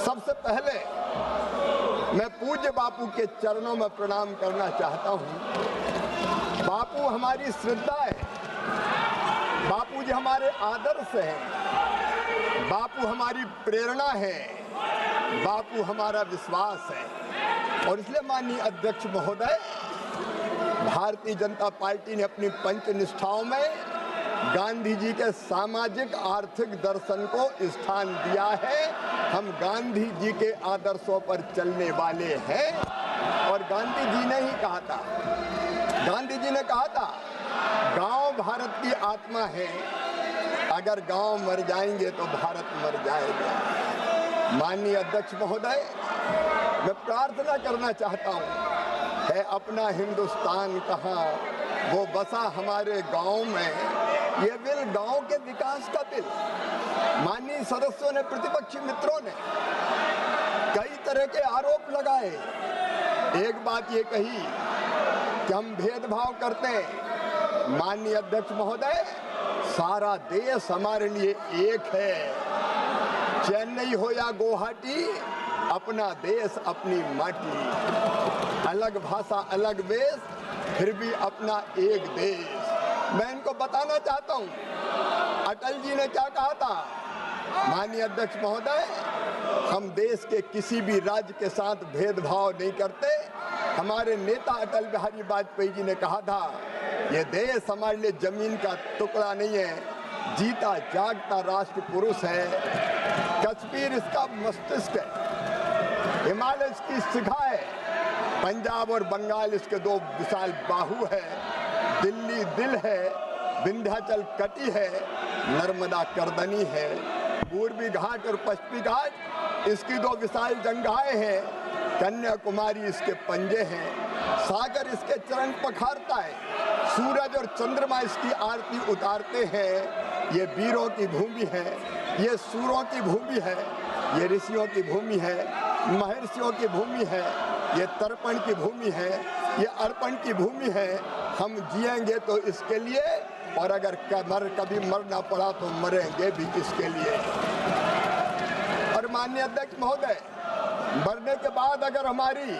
सबसे पहले मैं पूज्य बापू के चरणों में प्रणाम करना चाहता हूं। बापू हमारी श्रद्धा है, बापू जी हमारे आदर्श हैं, बापू हमारी प्रेरणा है, बापू हमारा विश्वास है। और इसलिए माननीय अध्यक्ष महोदय, भारतीय जनता पार्टी ने अपनी पंचनिष्ठाओं में गांधी जी के सामाजिक आर्थिक दर्शन को स्थान दिया है। हम गांधी जी के आदर्शों पर चलने वाले हैं। और गांधी जी ने ही कहा था, गांधी जी ने कहा था, गांव भारत की आत्मा है, अगर गांव मर जाएंगे तो भारत मर जाएगा। माननीय अध्यक्ष महोदय, मैं प्रार्थना करना चाहता हूं, है अपना हिंदुस्तान कहाँ, वो बसा हमारे गांव में। ये बिल गांव के विकास का बिल। माननीय सदस्यों ने, प्रतिपक्षी मित्रों ने कई तरह के आरोप लगाए। एक बात ये कही कि हम भेदभाव करते हैं। माननीय अध्यक्ष महोदय, सारा देश हमारे लिए एक है। चेन्नई हो या गुवाहाटी, अपना देश अपनी माटी। अलग भाषा अलग वेश, फिर भी अपना एक देश। मैं इनको बताना चाहता हूं, अटल जी ने क्या कहा था। माननीय अध्यक्ष महोदय, हम देश के किसी भी राज्य के साथ भेदभाव नहीं करते। हमारे नेता अटल बिहारी वाजपेयी जी ने कहा था, ये देश हमारे लिए जमीन का टुकड़ा नहीं है, जीता जागता राष्ट्र पुरुष है। कश्मीर इसका मस्तिष्क है, हिमालय इसकी शिखा है, पंजाब और बंगाल इसके दो विशाल बाहु है, दिल्ली दिल है, विंध्याचल कटी है, नर्मदा करदनी है, पूर्वी घाट और पश्चिमी घाट इसकी दो विशाल जंगाएं हैं, कन्याकुमारी इसके पंजे हैं, सागर इसके चरण पखारता है, सूरज और चंद्रमा इसकी आरती उतारते हैं। ये वीरों की भूमि है, ये सूरों की भूमि है, ये ऋषियों की भूमि है, महर्षियों की भूमि है, ये तर्पण की भूमि है, ये अर्पण की भूमि है। हम जिएंगे तो इसके लिए, और अगर कभी मरना पड़ा तो मरेंगे भी इसके लिए। और माननीय अध्यक्ष महोदय, मरने के बाद अगर हमारी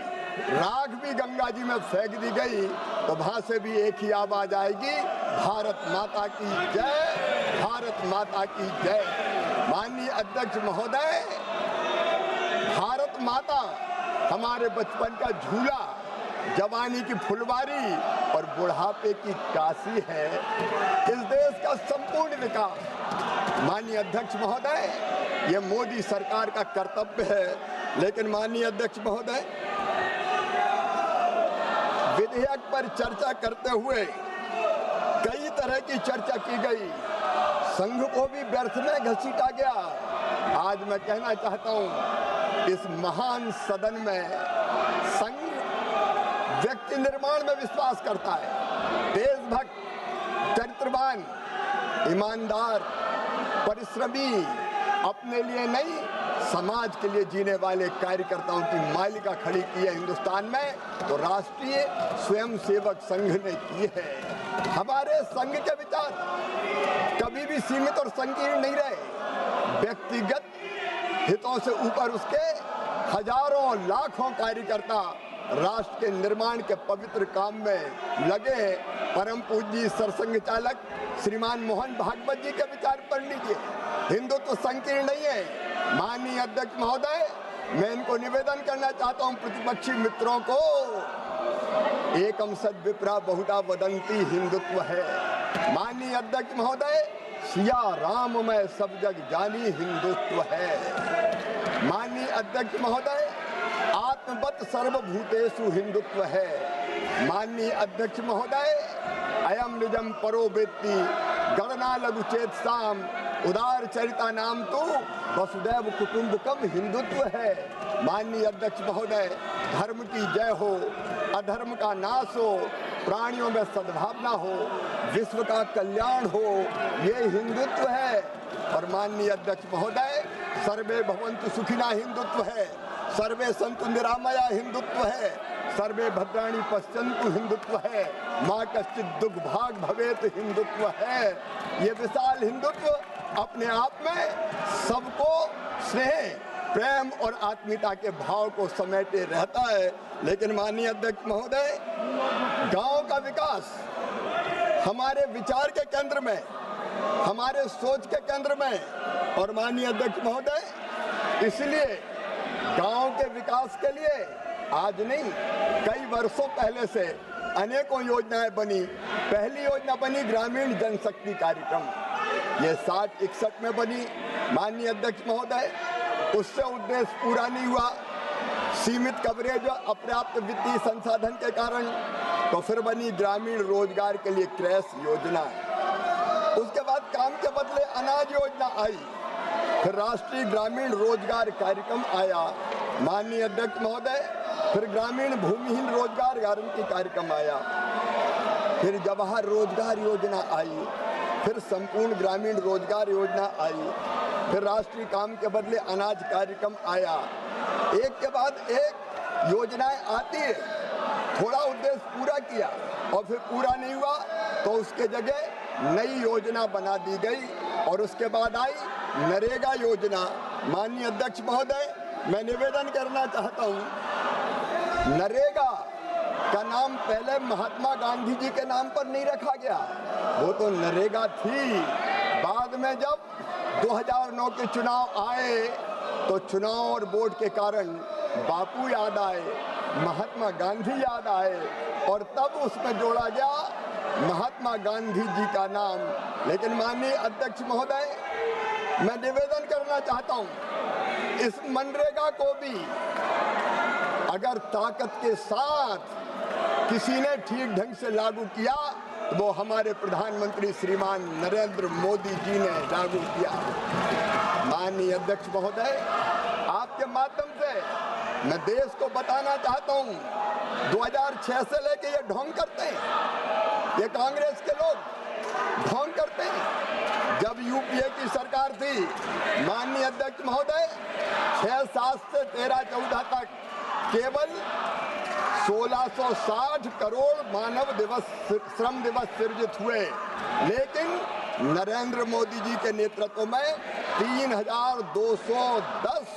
राख भी गंगा जी में फेंक दी गई तो वहां से भी एक ही आवाज आएगी, भारत माता की जय, भारत माता की जय। माननीय अध्यक्ष महोदय, भारत माता हमारे बचपन का झूला, जवानी की फुलवारी और बुढ़ापे की काशी है। इस देश का संपूर्ण विकास, माननीय अध्यक्ष महोदय, ये मोदी सरकार का कर्तव्य है। लेकिन माननीय अध्यक्ष महोदय, विधेयक पर चर्चा करते हुए कई तरह की चर्चा की गई, संघ को भी व्यर्थ में घसीटा गया। आज मैं कहना चाहता हूं, इस महान सदन में संघ व्यक्ति निर्माण में विश्वास करता है। देशभक्त, चरित्रवान, ईमानदार, परिश्रमी, अपने लिए नहीं समाज के लिए जीने वाले कार्यकर्ताओं की मालिका खड़ी की है हिंदुस्तान में, तो राष्ट्रीय स्वयंसेवक संघ ने की है। हमारे संघ के विचार कभी भी सीमित और संकीर्ण नहीं रहे। व्यक्तिगत हितों से ऊपर उसके हजारों लाखों कार्यकर्ता राष्ट्र के निर्माण के पवित्र काम में लगे हैं। परम पूज्य सरसंघ चालक श्रीमान मोहन भागवत जी के विचार पढ़ लीजिए। हिंदुत्व संकीर्ण नहीं है। माननीय अध्यक्ष महोदय, मैं इनको निवेदन करना चाहता हूं, प्रतिपक्षी मित्रों को, एकम सद विप्रा बहुधा वदंती हिंदुत्व है। माननीय अध्यक्ष महोदय, सिया राम में सब जग जानी हिंदुत्व है। माननीय अध्यक्ष महोदय, आत्मवत सर्वभूतेषु हिंदुत्व है। माननीय अध्यक्ष महोदय, अयम निजम परो वेत्ति गणना लघु चेतसाम उदार चरिता नाम तो वसुदैव कुटुंबकम हिंदुत्व है। माननीय अध्यक्ष महोदय, धर्म की जय हो, अधर्म का नाश हो, प्राणियों में सद्भावना हो, विश्व का कल्याण हो, ये हिंदुत्व है। और माननीय अध्यक्ष महोदय, सर्वे भवन्तु सुखिना हिंदुत्व है, सर्वे सन्तु निरामया हिंदुत्व है, सर्वे भद्राणि पश्यन्तु हिंदुत्व है, माँ कश्चित् दुर्भाग भवेत हिंदुत्व है। ये विशाल हिंदुत्व अपने आप में सबको स्नेह प्रेम और आत्मीयता के भाव को समेटे रहता है। लेकिन माननीय अध्यक्ष महोदय, गांव का विकास हमारे विचार के केंद्र में, हमारे सोच के केंद्र में। और माननीय अध्यक्ष महोदय, इसलिए गांव के विकास के लिए आज नहीं, कई वर्षों पहले से अनेकों योजनाएं बनी। पहली योजना बनी ग्रामीण जनशक्ति कार्यक्रम, ये 60-61 में बनी। माननीय अध्यक्ष महोदय, उससे उद्देश्य पूरा नहीं हुआ, सीमित कवरेज और अपर्याप्त वित्तीय संसाधन के कारण। तो फिर बनी ग्रामीण रोजगार के लिए क्रैश योजना। उसके बाद काम के बदले अनाज योजना आई, फिर राष्ट्रीय ग्रामीण रोजगार कार्यक्रम आया। माननीय अध्यक्ष महोदय, फिर ग्रामीण भूमिहीन रोजगार गारंटी कार्यक्रम आया, फिर जवाहर रोजगार योजना आई, फिर संपूर्ण ग्रामीण रोजगार योजना आई, फिर राष्ट्रीय काम के बदले अनाज कार्यक्रम आया। एक के बाद एक योजनाएं आती है, थोड़ा उद्देश्य पूरा किया और फिर पूरा नहीं हुआ तो उसके जगह नई योजना बना दी गई और उसके बाद आई नरेगा योजना। माननीय अध्यक्ष महोदय, मैं निवेदन करना चाहता हूं, नरेगा का नाम पहले महात्मा गांधी जी के नाम पर नहीं रखा गया, वो तो नरेगा थी। बाद में जब 2009 के चुनाव आए तो चुनाव और वोट के कारण बापू याद आए, महात्मा गांधी याद आए और तब उसमें जोड़ा गया महात्मा गांधी जी का नाम। लेकिन माननीय अध्यक्ष महोदय, मैं निवेदन करना चाहता हूं, इस मनरेगा को भी अगर ताकत के साथ किसी ने ठीक ढंग से लागू किया तो वो हमारे प्रधानमंत्री श्रीमान नरेंद्र मोदी जी ने लागू किया। माननीय अध्यक्ष महोदय, आपके माध्यम से मैं देश को बताना चाहता हूं, 2006 से लेके ये ढोंग करते हैं, ये कांग्रेस के लोग ढोंग करते हैं। जब यूपीए की सरकार थी, माननीय अध्यक्ष महोदय, 6-7 से 13-14 तक केवल 1660 करोड़ मानव दिवस, श्रम दिवस सृजित हुए। लेकिन नरेंद्र मोदी जी के नेतृत्व में 3210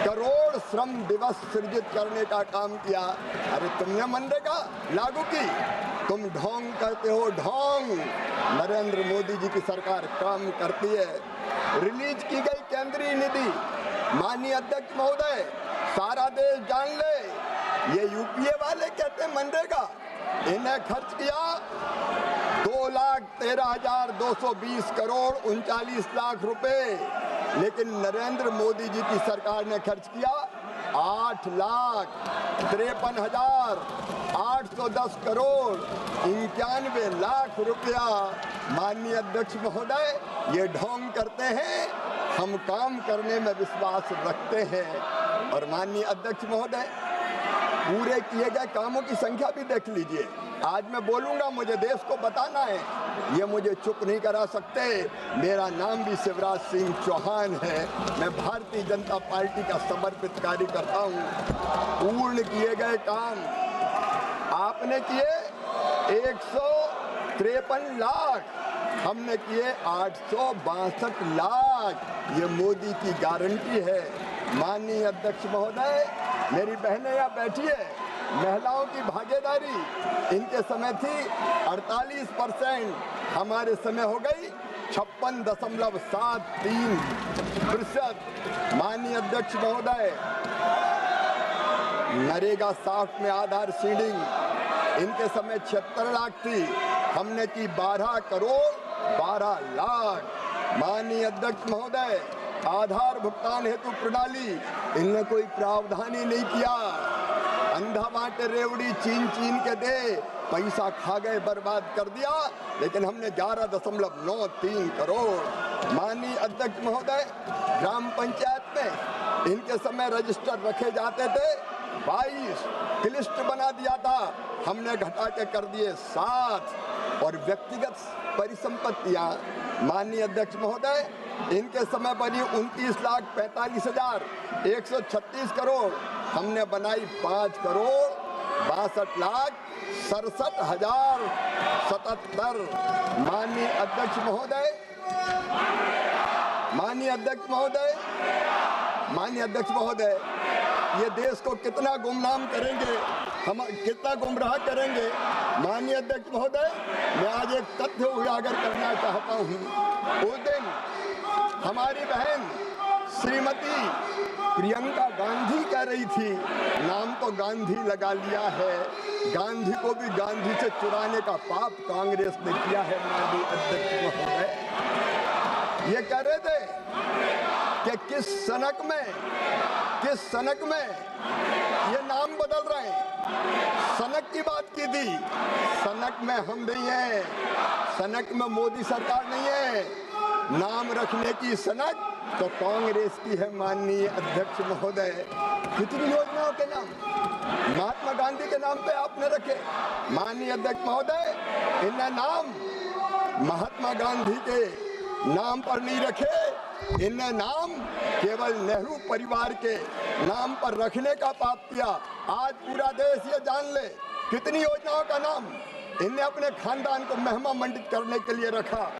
करोड़ श्रम दिवस सृजित करने का काम किया। अरे तुमने मनरेगा लागू की, तुम ढोंग करते हो, ढोंग। नरेंद्र मोदी जी की सरकार काम करती है। रिलीज की गई केंद्रीय निधि, माननीय अध्यक्ष महोदय, सारा देश जान ले, ये यूपीए वाले कहते हैं मनरेगा, इन्हें खर्च किया 2,13,220 करोड़ 39 लाख रुपए। लेकिन नरेंद्र मोदी जी की सरकार ने खर्च किया 8,53,810 करोड़ 91 लाख रुपया। माननीय अध्यक्ष महोदय, ये ढोंग करते हैं, हम काम करने में विश्वास रखते हैं। और माननीय अध्यक्ष महोदय, पूरे किए गए कामों की संख्या भी देख लीजिए। आज मैं बोलूंगा, मुझे देश को बताना है, ये मुझे चुप नहीं करा सकते। मेरा नाम भी शिवराज सिंह चौहान है, मैं भारतीय जनता पार्टी का समर्पित कार्यकर्ता हूँ। पूर्ण किए गए काम आपने किए 153 लाख, हमने किए 862 लाख। ये मोदी की गारंटी है। माननीय अध्यक्ष महोदय, मेरी बहनें यहाँ बैठी है, महिलाओं की भागीदारी इनके समय थी 48%, हमारे समय हो गई 56.73%। माननीय अध्यक्ष महोदय, नरेगा 60 में आधार सीडिंग इनके समय 76 लाख थी, हमने की 12 करोड़ 12 लाख। माननीय अध्यक्ष महोदय, आधार भुगतान हेतु प्रणाली, इनने कोई प्रावधान ही नहीं किया। अंधा बांटे रेवड़ी, चीन चीन के दे, पैसा खा गए, बर्बाद कर दिया। लेकिन हमने 11.93 करोड़। माननीय अध्यक्ष महोदय, ग्राम पंचायत में इनके समय रजिस्टर रखे जाते थे 22, लिस्ट बना दिया था, हमने घटा के कर दिए 7। और व्यक्तिगत परिसंपत्तियां, माननीय अध्यक्ष महोदय, इनके समय बनी 29,45,136 करोड़, हमने बनाई 5 करोड़ 62,67,077। माननीय अध्यक्ष महोदय, माननीय अध्यक्ष महोदय, ये देश को कितना गुमनाम करेंगे, हम कितना गुमराह करेंगे। माननीय अध्यक्ष महोदय, मैं आज एक तथ्य उजागर करना चाहता हूँ। उस दिन हमारी बहन श्रीमती प्रियंका गांधी कह रही थी, नाम तो गांधी लगा लिया है, गांधी को भी गांधी से चुराने का पाप कांग्रेस ने किया है। माननीय अध्यक्ष महोदय, ये कह रहे थे कि किस सनक में ये नाम बदल रहे हैं। सनक की बात की थी, सनक में हम नहीं है, सनक में मोदी सरकार नहीं है, नाम रखने की सनक तो कांग्रेस की है। माननीय अध्यक्ष महोदय, कितनी योजनाओं के नाम महात्मा गांधी के नाम पे आपने रखे। माननीय अध्यक्ष महोदय, इनने नाम महात्मा गांधी के नाम पर नहीं रखे, इनने नाम केवल नेहरू परिवार के नाम पर रखने का पाप किया। आज पूरा देश ये जान ले, कितनी योजनाओं का नाम इनने अपने खानदान को महिमा मंडित करने के लिए रखा।